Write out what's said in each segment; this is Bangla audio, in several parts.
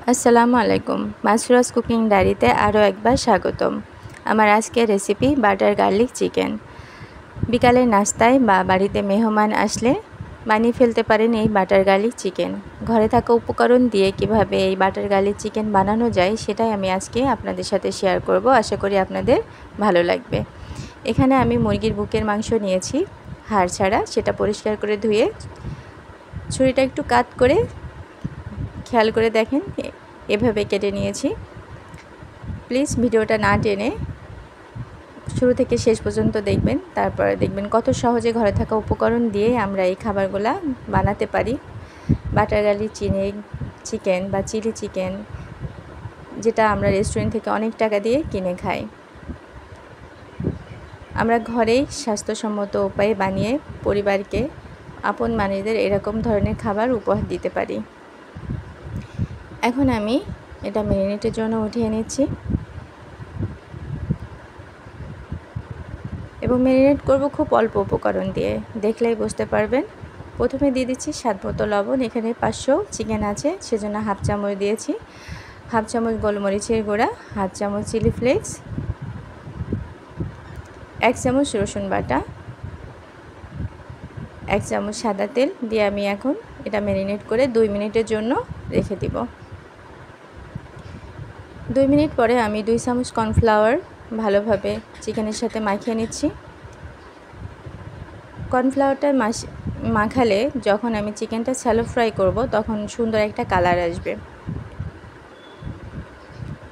আসসালামু আলাইকুম। মাসুরাস কুকিং ডায়েরিতে আরও একবার স্বাগতম। আমার আজকের রেসিপি বাটার গার্লিক চিকেন। বিকালের নাস্তায় বা বাড়িতে মেহমান আসলে বানিয়ে ফেলতে পারেন এই বাটার গার্লিক চিকেন। ঘরে থাকা উপকরণ দিয়ে কিভাবে এই বাটার গার্লিক চিকেন বানানো যায় সেটাই আমি আজকে আপনাদের সাথে শেয়ার করব। আশা করি আপনাদের ভালো লাগবে। এখানে আমি মুরগির বুকের মাংস নিয়েছি, হাড় ছাড়া। সেটা পরিষ্কার করে ধুয়ে ছুরিটা একটু কাট করে খেয়াল করে দেখেন এভাবে কেটে নিয়েছি। প্লিজ ভিডিওটা না টেনে শুরু থেকে শেষ পর্যন্ত দেখবেন, তারপরে দেখবেন কত সহজে ঘরে থাকা উপকরণ দিয়ে আমরা এই খাবারগুলা বানাতে পারি। বাটার গার্লিক চিকেন বা চিলি চিকেন, যেটা আমরা রেস্টুরেন্ট থেকে অনেক টাকা দিয়ে কিনে খাই, আমরা ঘরেই স্বাস্থ্যসম্মত উপায়ে বানিয়ে পরিবারকে, আপন মানুষদের এরকম ধরনের খাবার উপহার দিতে পারি। এখন আমি এটা ম্যারিনেটের জন্য উঠিয়ে নিচ্ছি এবং ম্যারিনেট করব খুব অল্প উপকরণ দিয়ে, দেখলেই বুঝতে পারবেন। প্রথমে দিয়ে দিচ্ছি স্বাদ মতো লবণ। এখানে 500 চিকেন আছে, সেজন্য হাফ চামচ দিয়েছি। হাফ চামচ গোলমরিচের গুঁড়া, হাফ চামচ চিলি ফ্লেক্স, 1 চামচ রসুন বাটা, 1 চামচ সাদা তেল দিয়ে আমি এখন এটা ম্যারিনেট করে 2 মিনিটের জন্য রেখে দিব। 2 মিনিট পরে আমি 2 চামচ কর্নফ্লাওয়ার ভালোভাবে চিকেনের সাথে মাখিয়ে নিচ্ছি। কর্নফ্লাওয়ারটা মাখালে যখন আমি চিকেনটা শ্যালো ফ্রাই করব তখন সুন্দর একটা কালার আসবে।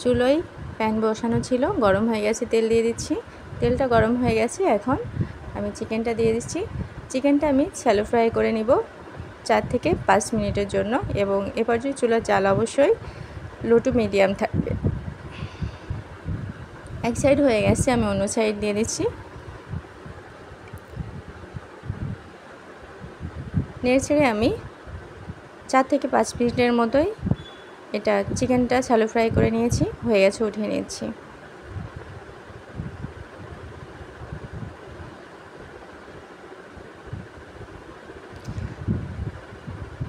চুলোয় প্যান বসানো ছিল, গরম হয়ে গেছে, তেল দিয়ে দিচ্ছি। তেলটা গরম হয়ে গেছে, এখন আমি চিকেনটা দিয়ে দিচ্ছি। চিকেনটা আমি শ্যালো ফ্রাই করে নিব 4 থেকে 5 মিনিটের জন্য, এবং এ পর্যায়ে চুলার জাল অবশ্যই লো টু মিডিয়াম থাকবে। এক সাইড হয়ে গেছে, আমি অন্য সাইড দিয়ে দিচ্ছি। নেড়ে ছেড়ে আমি 4 থেকে 5 মিনিটের মতোই এটা চিকেনটা শ্যালো ফ্রাই করে নিয়েছি, হয়ে গেছে, উঠিয়ে নিচ্ছি।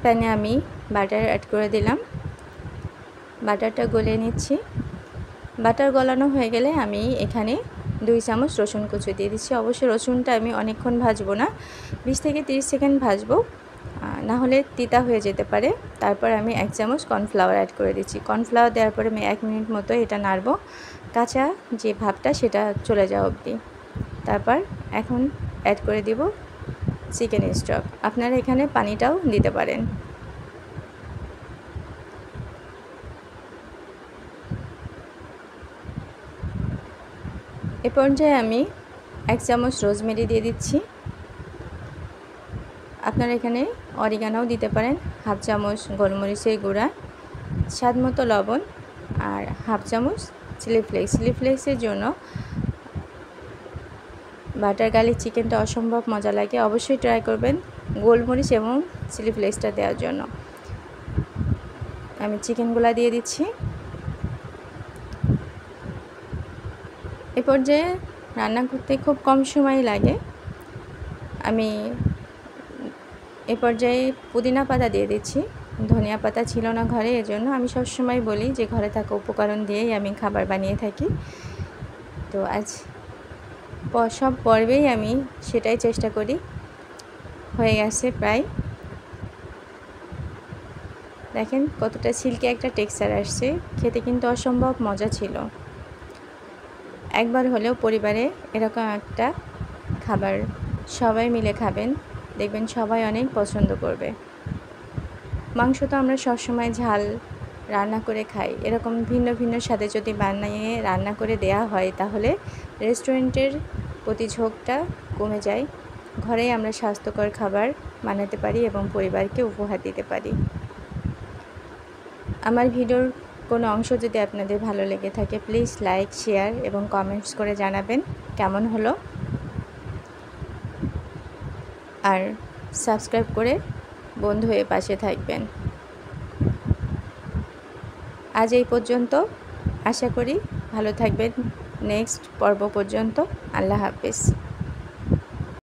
প্যানে আমি বাটার অ্যাড করে দিলাম, বাটারটা গলিয়ে নিচ্ছি। বাটার গলানো হয়ে গেলে আমি এখানে 2 চামচ রসুন কুচি দিয়ে দিচ্ছি। অবশ্যই রসুনটা আমি অনেকক্ষণ ভাজবো না, 20 থেকে 30 সেকেন্ড ভাজবো, না হলে তিতা হয়ে যেতে পারে। তারপর আমি 1 চামচ কর্নফ্লাওয়ার অ্যাড করে দিচ্ছি। কর্নফ্লাওয়ার দেওয়ার পরে আমি 1 মিনিট মতো এটা নাড়বো, কাঁচা যে ভাবটা সেটা চলে যাওয়া অবধি। তারপর এখন অ্যাড করে দিব চিকেন স্টক। আপনারা এখানে পানিটাও দিতে পারেন। এ পর্যায়ে আমি 1 চামচ রোজমেরি দিয়ে দিচ্ছি। আপনারা এখানে অরিগানোও দিতে পারেন। হাফ চামচ গোলমরিচের গুঁড়া, স্বাদ মতো লবণ, আর হাফ চামচ চিলি ফ্লেক্স। চিলি ফ্লেক্সের জন্য বাটার গার্লিক চিকেনটা অসম্ভব মজা লাগে, অবশ্যই ট্রাই করবেন গোলমরিচ এবং চিলি ফ্লেক্সটা দেওয়ার জন্য। আমি চিকেনগুলা দিয়ে দিচ্ছি। এ পর্যায়ে রান্না করতে খুব কম সময় লাগে। আমি এ পর্যায়ে পুদিনা পাতা দিয়ে দিচ্ছি। ধনিয়া পাতা ছিল না ঘরে, এজন্য আমি সবসময় বলি যে ঘরে থাকা উপকরণ দিয়েই আমি খাবার বানিয়ে থাকি। তো আজ সব পর্বেই আমি সেটাই চেষ্টা করি। হয়ে গেছে প্রায়, দেখেন কতটা সিল্কি একটা টেক্সচার আসছে, খেতে কিন্তু অসম্ভব মজা ছিল। একবার হলেও পরিবারে এরকম একটা খাবার সবাই মিলে খাবেন, দেখবেন সবাই অনেক পছন্দ করবে। মাংস তো আমরা সবসময় ঝাল রান্না করে খাই, এরকম ভিন্ন ভিন্ন স্বাদে যদি বানিয়ে রান্না করে দেয়া হয় তাহলে রেস্টুরেন্টের প্রতি ঝোঁকটা কমে যায়। ঘরেই আমরা স্বাস্থ্যকর খাবার বানাতে পারি এবং পরিবারকে উপহার দিতে পারি। আমার ভিডিওর কোনো অংশ যদি আপনাদের ভালো লেগে থাকে প্লিজ লাইক, শেয়ার এবং কমেন্টস করে জানাবেন কেমন হলো, আর সাবস্ক্রাইব করে বন্ধু হয়ে পাশে থাকবেন। আজ এই পর্যন্ত, আশা করি ভালো থাকবেন নেক্সট পর্ব পর্যন্ত। আল্লাহ হাফেজ।